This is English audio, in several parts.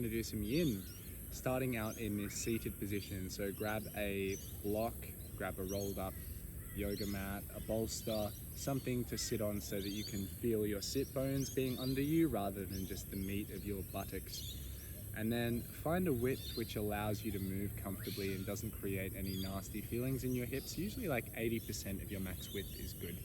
to do some yin, starting out in this seated position. So grab a block, grab a rolled up yoga mat, a bolster, something to sit on so that you can feel your sit bones being under you rather than just the meat of your buttocks. And then find a width which allows you to move comfortably and doesn't create any nasty feelings in your hips. Usually like 80% of your max width is good.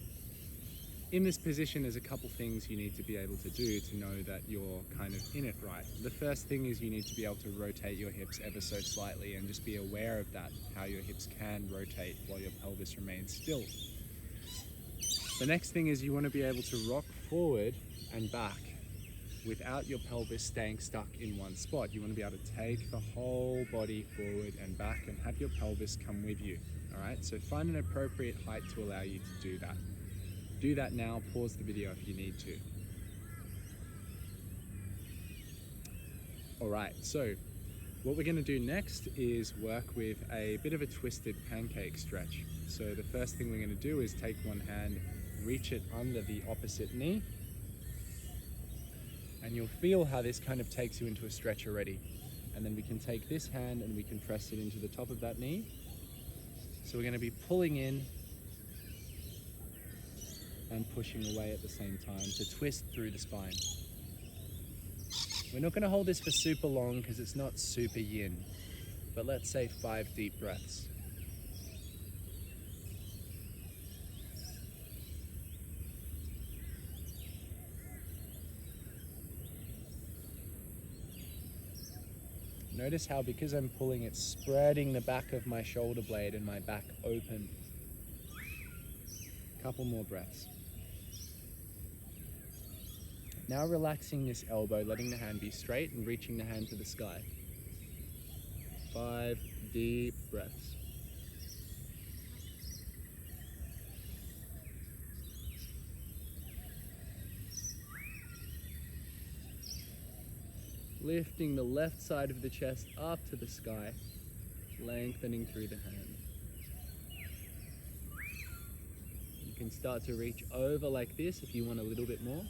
In this position, there's a couple things you need to be able to do to know that you're kind of in it right. The first thing is you need to be able to rotate your hips ever so slightly and just be aware of that, how your hips can rotate while your pelvis remains still. The next thing is you want to be able to rock forward and back without your pelvis staying stuck in one spot. You want to be able to take the whole body forward and back and have your pelvis come with you. All right, so find an appropriate height to allow you to do that. Do that now, pause the video if you need to. All right, so what we're gonna do next is work with a bit of a twisted pancake stretch. So the first thing we're gonna do is take one hand, reach it under the opposite knee, and you'll feel how this kind of takes you into a stretch already. And then we can take this hand and we can press it into the top of that knee. So we're gonna be pulling in and pushing away at the same time to twist through the spine. We're not going to hold this for super long because it's not super yin, but let's say 5 deep breaths. Notice how because I'm pulling, it's spreading the back of my shoulder blade and my back open. Couple more breaths. Now relaxing this elbow, letting the hand be straight and reaching the hand to the sky. 5 deep breaths. Lifting the left side of the chest up to the sky, lengthening through the hand. You can start to reach over like this if you want a little bit more.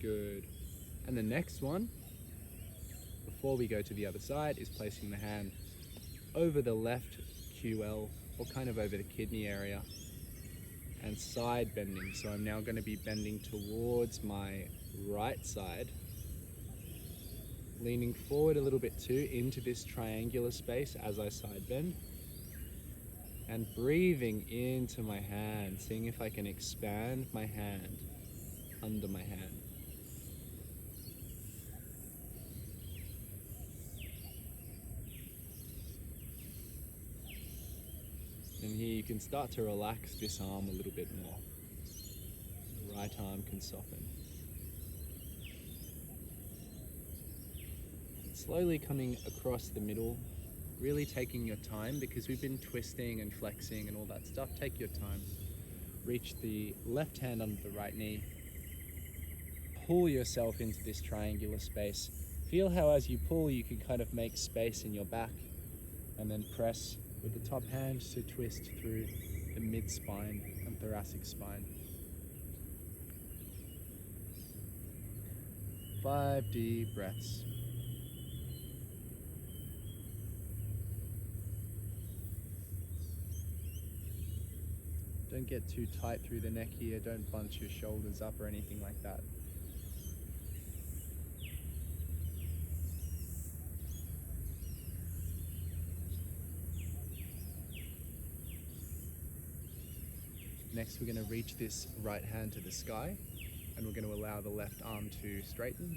Good. And the next one, before we go to the other side, is placing the hand over the left QL, or kind of over the kidney area, and side bending. So I'm now going to be bending towards my right side, leaning forward a little bit too into this triangular space as I side bend, and breathing into my hand, seeing if I can expand my hand under my hand. And here you can start to relax this arm a little bit more. The right arm can soften. Slowly coming across the middle, really taking your time because we've been twisting and flexing and all that stuff. Take your time. Reach the left hand under the right knee. Pull yourself into this triangular space. Feel how as you pull, you can kind of make space in your back and then press with the top hand to twist through the mid-spine and thoracic spine. 5 deep breaths. Don't get too tight through the neck here. Don't bunch your shoulders up or anything like that. Next, we're going to reach this right hand to the sky, and we're going to allow the left arm to straighten.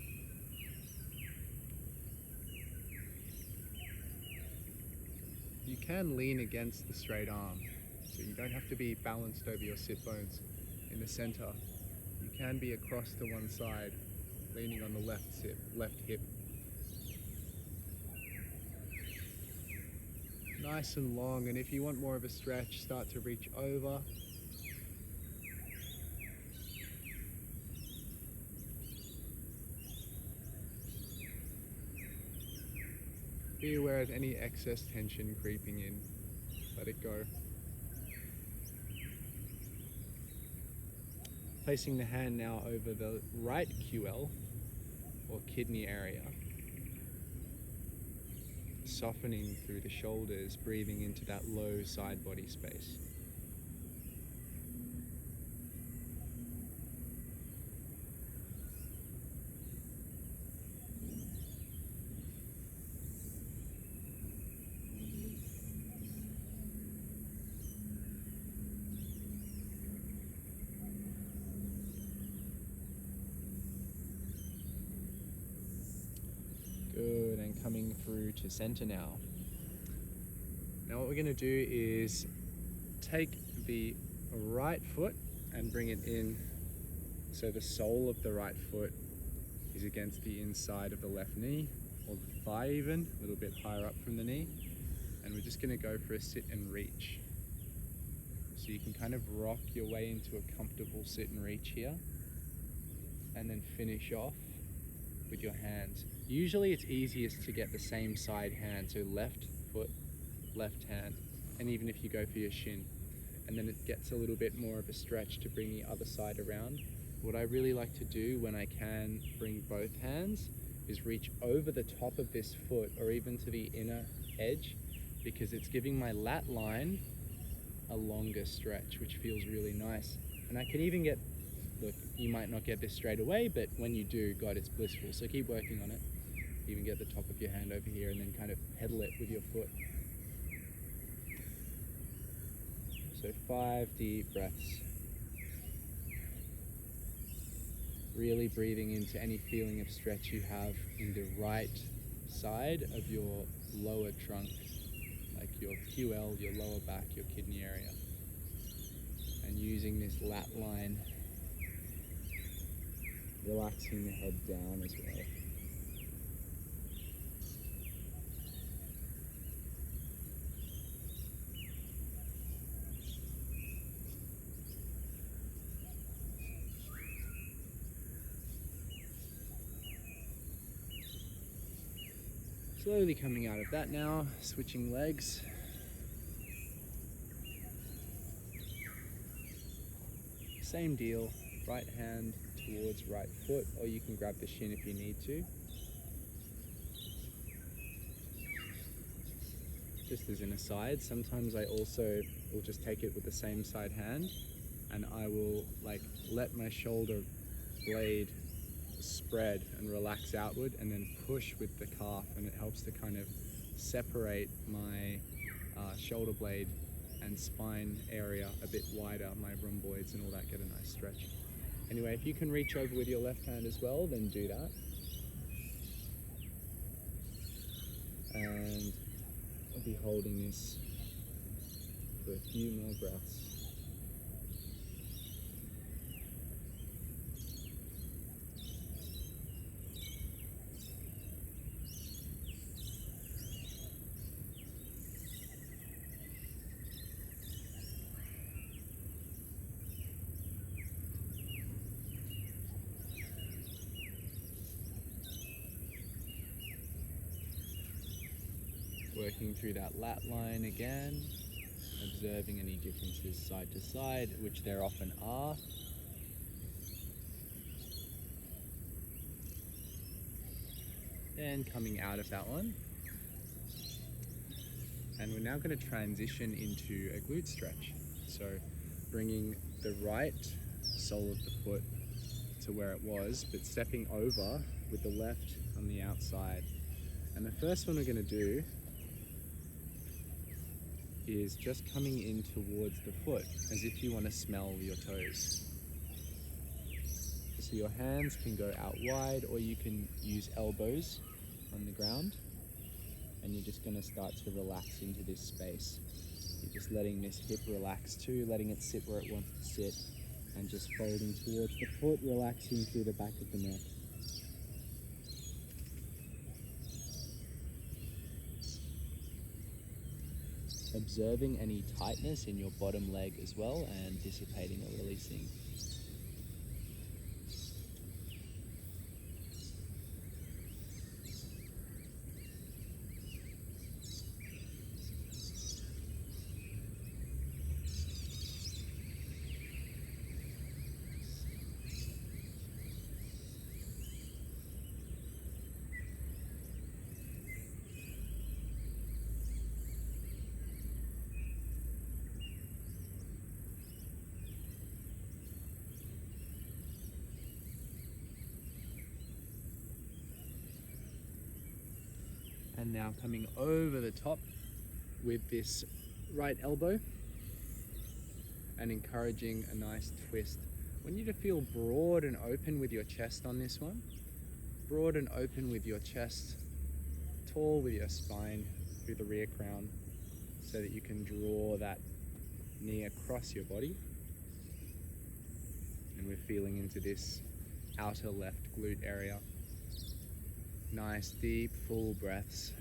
You can lean against the straight arm, so you don't have to be balanced over your sit bones in the center. You can be across to one side, leaning on the left hip. Nice and long, and if you want more of a stretch, start to reach over. Be aware of any excess tension creeping in. Let it go. Placing the hand now over the right QL or kidney area. Softening through the shoulders, breathing into that low side body space. Good, and coming through to center now. Now what we're going to do is take the right foot and bring it in so the sole of the right foot is against the inside of the left knee, or the thigh even, a little bit higher up from the knee. And we're just going to go for a sit and reach. So you can kind of rock your way into a comfortable sit and reach here, and then finish off with your hands. Usually it's easiest to get the same side hand, so left foot, left hand, and even if you go for your shin, and then it gets a little bit more of a stretch to bring the other side around. What I really like to do when I can bring both hands is reach over the top of this foot or even to the inner edge, because it's giving my lat line a longer stretch, which feels really nice. And I can even get, look, you might not get this straight away, but when you do, God, it's blissful. So keep working on it. Even get the top of your hand over here and then kind of pedal it with your foot. So 5 deep breaths. Really breathing into any feeling of stretch you have in the right side of your lower trunk, like your QL, your lower back, your kidney area. And using this lat line, relaxing the head down as well. Slowly coming out of that now, switching legs. Same deal, right hand towards right foot, or you can grab the shin if you need to. Just as an aside, sometimes I also will just take it with the same side hand, and I will let my shoulder blade spread and relax outward, and then push with the calf, and it helps to kind of separate my shoulder blade and spine area a bit wider, my rhomboids and all that get a nice stretch. Anyway, if you can reach over with your left hand as well, then do that. And I'll be holding this for a few more breaths. Working through that lat line again, observing any differences side to side, which there often are. Then coming out of that one. And we're now going to transition into a glute stretch. So bringing the right sole of the foot to where it was, but stepping over with the left on the outside. And the first one we're going to do is just coming in towards the foot, as if you want to smell your toes. So your hands can go out wide, or you can use elbows on the ground, and you're just going to start to relax into this space. You're just letting this hip relax too, letting it sit where it wants to sit, and just folding towards the foot, relaxing through the back of the neck. Observing any tightness in your bottom leg as well, and dissipating or releasing. And now coming over the top with this right elbow and encouraging a nice twist. I want you to feel broad and open with your chest on this one. Broad and open with your chest, tall with your spine through the rear crown, so that you can draw that knee across your body. And we're feeling into this outer left glute area. Nice, deep, full breaths.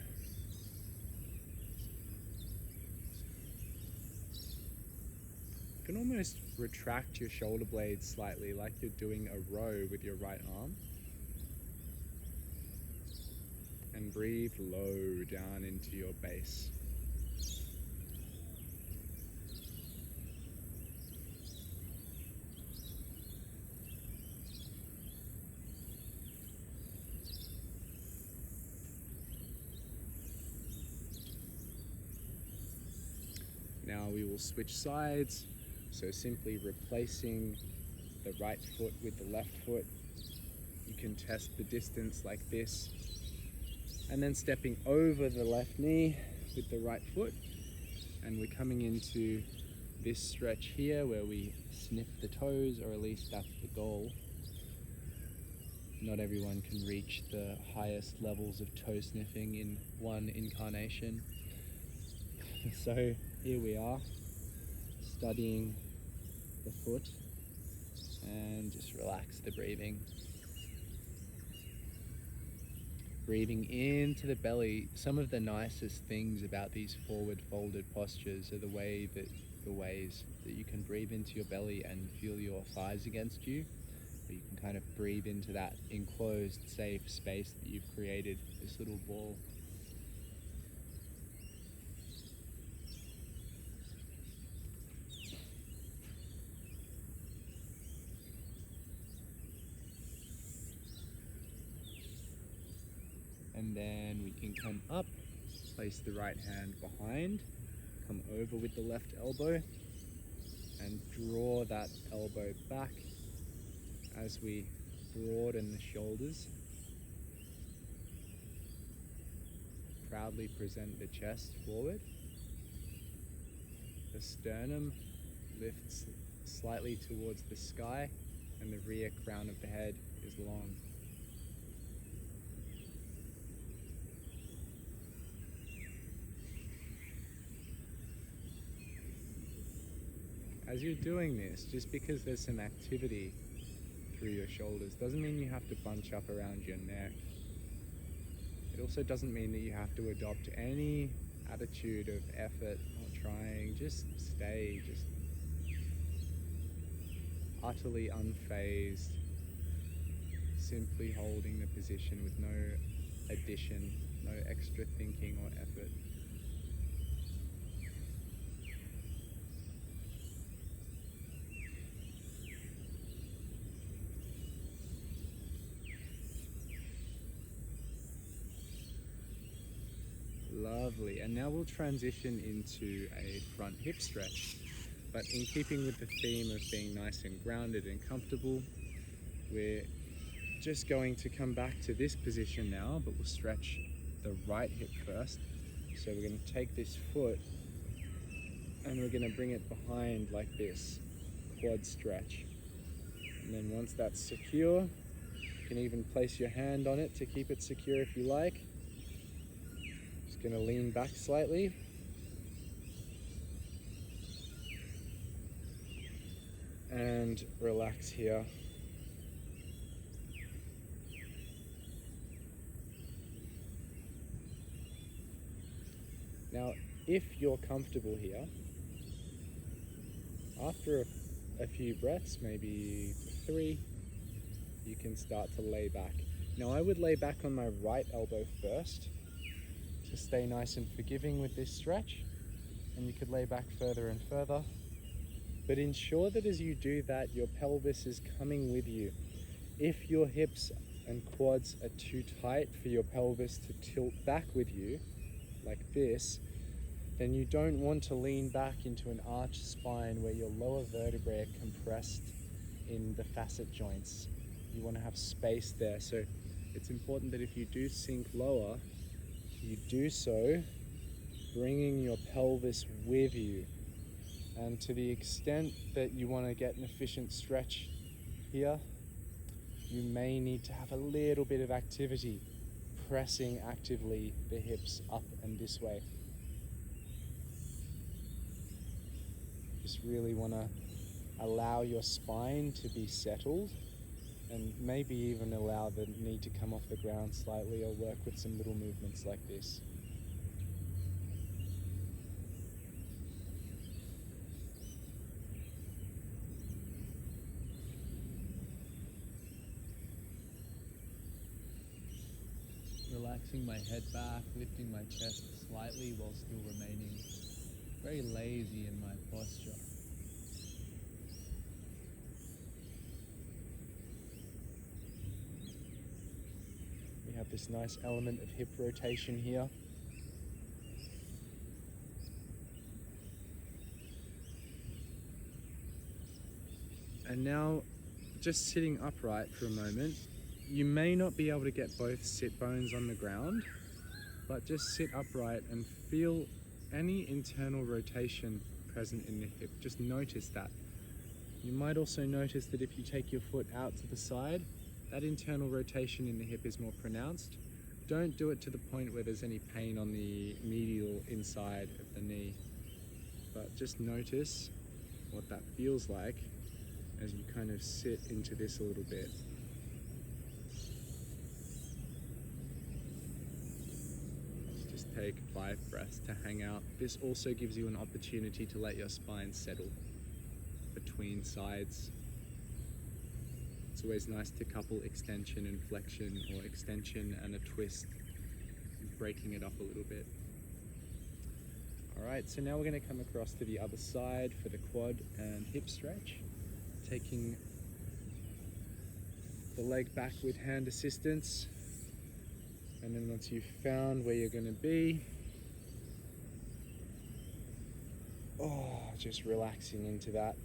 You can almost retract your shoulder blades slightly, like you're doing a row with your right arm. And breathe low down into your base. Now we will switch sides, so simply replacing the right foot with the left foot. You can test the distance like this, and then stepping over the left knee with the right foot, and we're coming into this stretch here where we sniff the toes, or at least that's the goal. Not everyone can reach the highest levels of toe sniffing in one incarnation. So here we are, studying the foot, and just relax the breathing. Breathing into the belly. Some of the nicest things about these forward folded postures are the ways that you can breathe into your belly and feel your thighs against you. Or you can kind of breathe into that enclosed, safe space that you've created, this little ball. And then we can come up, place the right hand behind, come over with the left elbow, and draw that elbow back as we broaden the shoulders. Proudly present the chest forward. The sternum lifts slightly towards the sky, and the rear crown of the head is long. As you're doing this, just because there's some activity through your shoulders doesn't mean you have to bunch up around your neck. It also doesn't mean that you have to adopt any attitude of effort or trying. Just stay, just utterly unfazed, simply holding the position with no addition, no extra thinking or effort. Lovely, and now we'll transition into a front hip stretch, but in keeping with the theme of being nice and grounded and comfortable, we're just going to come back to this position now, but we'll stretch the right hip first. So we're going to take this foot and we're going to bring it behind like this, quad stretch. And then once that's secure, you can even place your hand on it to keep it secure if you like. Just going to lean back slightly. And relax here. Now, if you're comfortable here, after a few breaths, maybe 3, you can start to lay back. Now, I would lay back on my right elbow first to stay nice and forgiving with this stretch, and you could lay back further and further. But ensure that as you do that, your pelvis is coming with you. If your hips and quads are too tight for your pelvis to tilt back with you, like this, then you don't want to lean back into an arched spine where your lower vertebrae are compressed in the facet joints. You want to have space there. So it's important that if you do sink lower, you do so, bringing your pelvis with you. And to the extent that you want to get an efficient stretch here, you may need to have a little bit of activity, pressing actively the hips up and this way. Just really want to allow your spine to be settled, and maybe even allow the knee to come off the ground slightly, or work with some little movements like this. Relaxing my head back, lifting my chest slightly while still remaining very lazy in my posture. We have this nice element of hip rotation here. And now, just sitting upright for a moment, you may not be able to get both sit bones on the ground, but just sit upright and feel any internal rotation present in the hip. Just notice that. You might also notice that if you take your foot out to the side, that internal rotation in the hip is more pronounced. Don't do it to the point where there's any pain on the medial inside of the knee, but just notice what that feels like as you kind of sit into this a little bit. Just take 5 breaths to hang out. This also gives you an opportunity to let your spine settle between sides. It's always nice to couple extension and flexion, or extension and a twist, breaking it up a little bit. All right, so now we're going to come across to the other side for the quad and hip stretch. Taking the leg back with hand assistance, and then once you've found where you're going to be, just relaxing into that.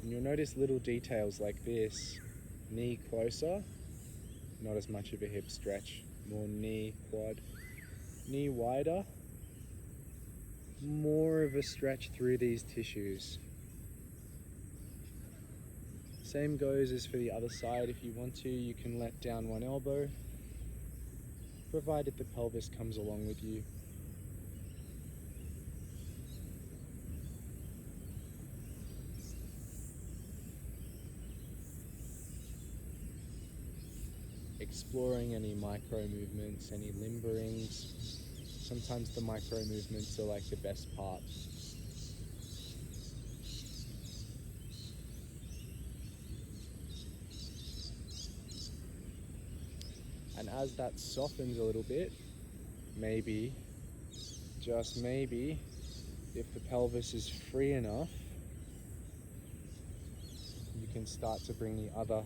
And you'll notice little details like this: knee closer, not as much of a hip stretch, more knee, quad. Knee wider, more of a stretch through these tissues. Same goes as for the other side. If you want to, you can let down one elbow, provided the pelvis comes along with you. Exploring any micro movements, any limberings. Sometimes the micro movements are like the best part. And as that softens a little bit, maybe, just maybe, if the pelvis is free enough, you can start to bring the other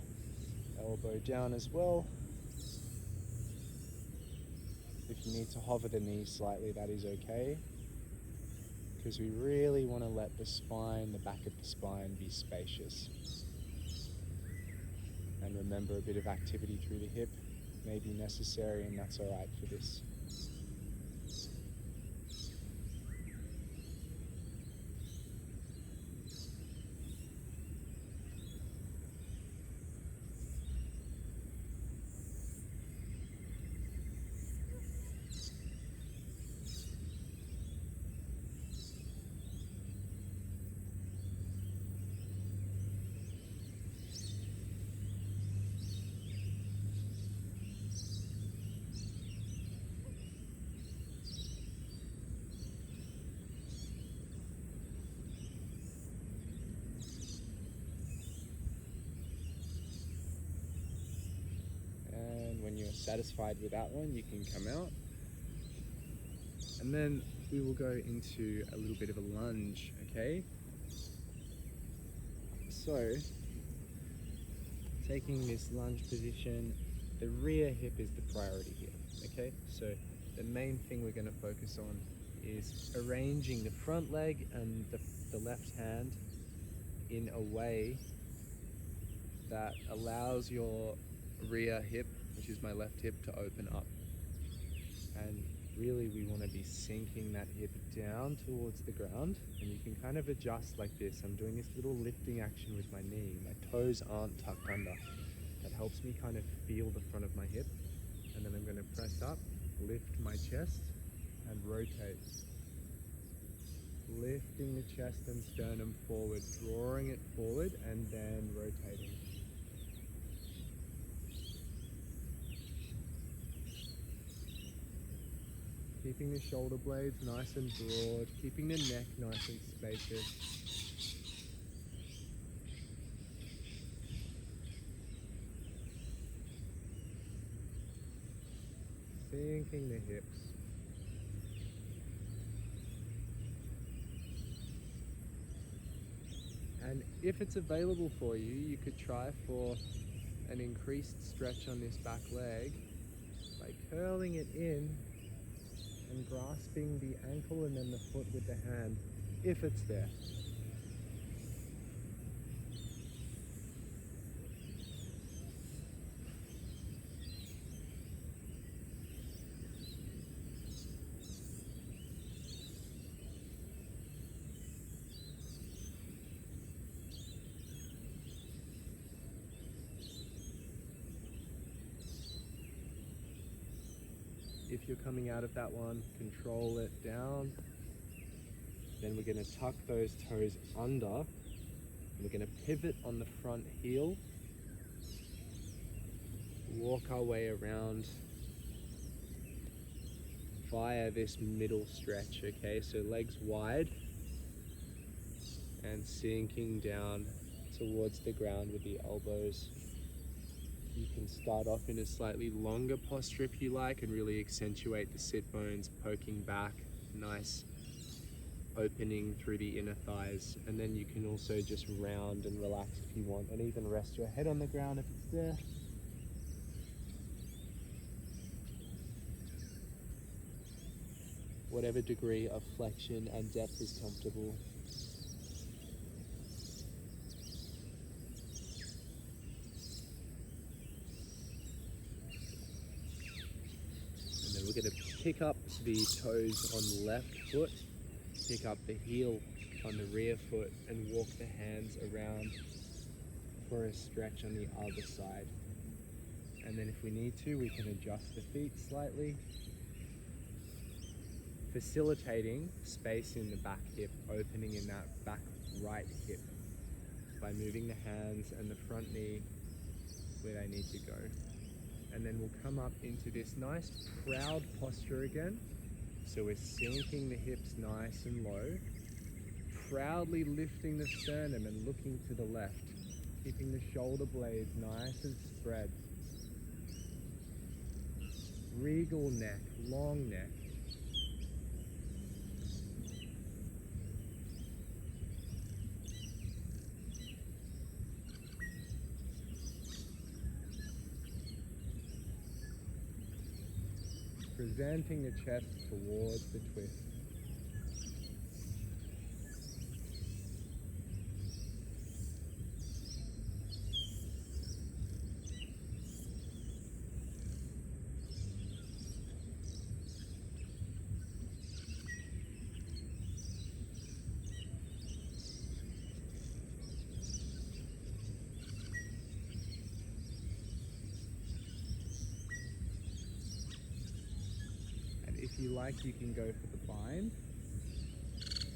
elbow down as well. If you need to hover the knees slightly, that is okay, because we really want to let the spine, the back of the spine, be spacious. And remember, a bit of activity through the hip may be necessary, and that's all right for this. When you're satisfied with that one, you can come out. And then we will go into a little bit of a lunge, okay? So, taking this lunge position, the rear hip is the priority here, okay? So the main thing we're going to focus on is arranging the front leg and the left hand in a way that allows your rear hip, which is my left hip, to open up. And really we want to be sinking that hip down towards the ground, and you can kind of adjust like this. I'm doing this little lifting action with my knee. My toes aren't tucked under. That helps me kind of feel the front of my hip. And then I'm going to press up, lift my chest, and rotate. Lifting the chest and sternum forward, drawing it forward, and then rotating. Keeping the shoulder blades nice and broad, keeping the neck nice and spacious. Sinking the hips. And if it's available for you, you could try for an increased stretch on this back leg by curling it in and grasping the ankle and then the foot with the hand, if it's there. If you're coming out of that one, control it down. Then we're going to tuck those toes under. We're going to pivot on the front heel. Walk our way around via this middle stretch, okay? So legs wide and sinking down towards the ground with the elbows. You can start off in a slightly longer posture if you like and really accentuate the sit bones poking back, nice opening through the inner thighs. And then you can also just round and relax if you want, and even rest your head on the ground if it's there. Whatever degree of flexion and depth is comfortable. We're going to pick up the toes on the left foot, pick up the heel on the rear foot, and walk the hands around for a stretch on the other side. And then if we need to, we can adjust the feet slightly, facilitating space in the back hip, opening in that back right hip by moving the hands and the front knee where they need to go. And then we'll come up into this nice proud posture again. So we're sinking the hips nice and low, proudly lifting the sternum and looking to the left, keeping the shoulder blades nice and spread. Regal neck, long neck. Presenting the chest towards the twist. If you like, you can go for the bind,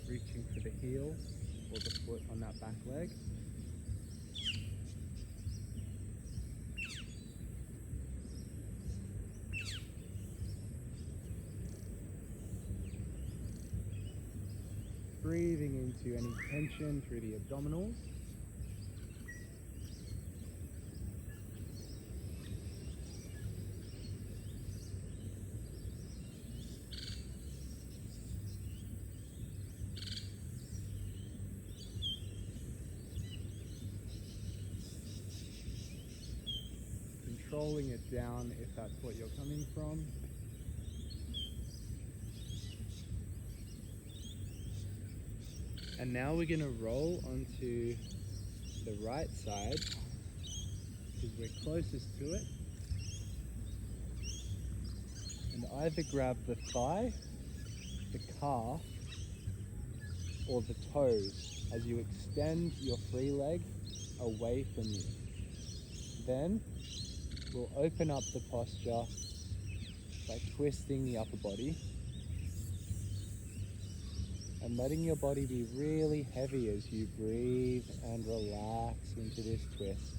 reaching for the heel or the foot on that back leg. Breathing into any tension through the abdominals. Controlling it down if that's what you're coming from. And now we're going to roll onto the right side because we're closest to it. And either grab the thigh, the calf, or the toes as you extend your free leg away from you. Then we'll open up the posture by twisting the upper body and letting your body be really heavy as you breathe and relax into this twist.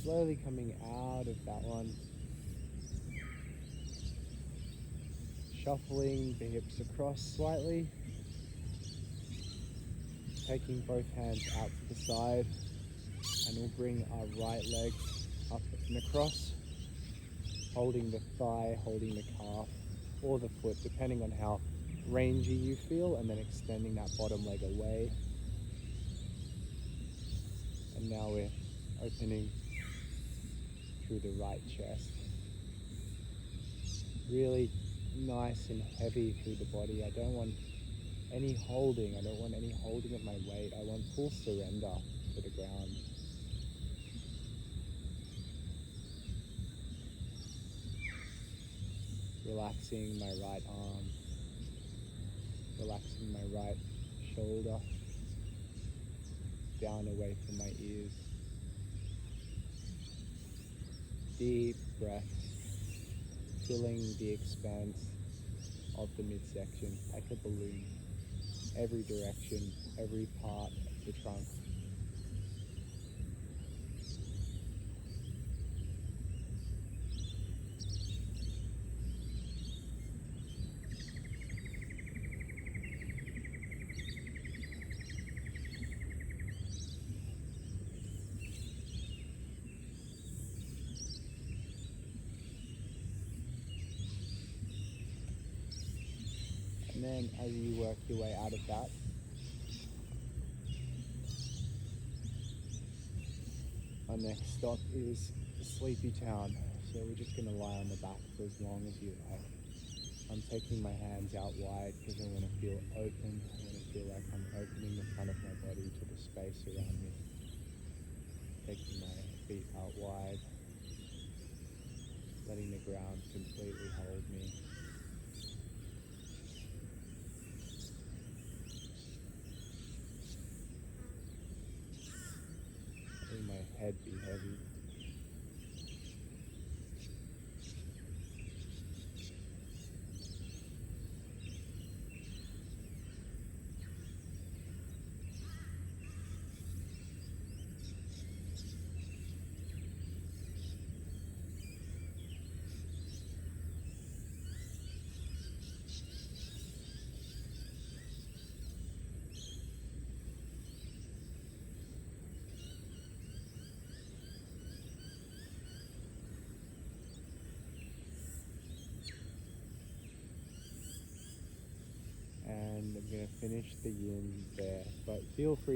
Slowly coming out of that one, shuffling the hips across slightly, taking both hands out to the side, and we'll bring our right leg up and across, holding the thigh, holding the calf, or the foot, depending on how rangy you feel, and then extending that bottom leg away. And now we're opening through the right chest. Really nice and heavy through the body. I don't want any holding. I don't want any holding of my weight. I want full surrender to the ground. Relaxing my right arm, relaxing my right shoulder, down away from my ears. Deep breaths, filling the expanse of the midsection like a balloon. Every direction, every part of the trunk. And then as you work your way out of that, our next stop is Sleepy Town. So we're just going to lie on the back for as long as you like. I'm taking my hands out wide because I want to feel open. I want to feel like I'm opening the front of my body to the space around me. Taking my feet out wide, letting the ground completely hold me. Letting my head be heavy. And I'm going to finish the yin there, but feel free to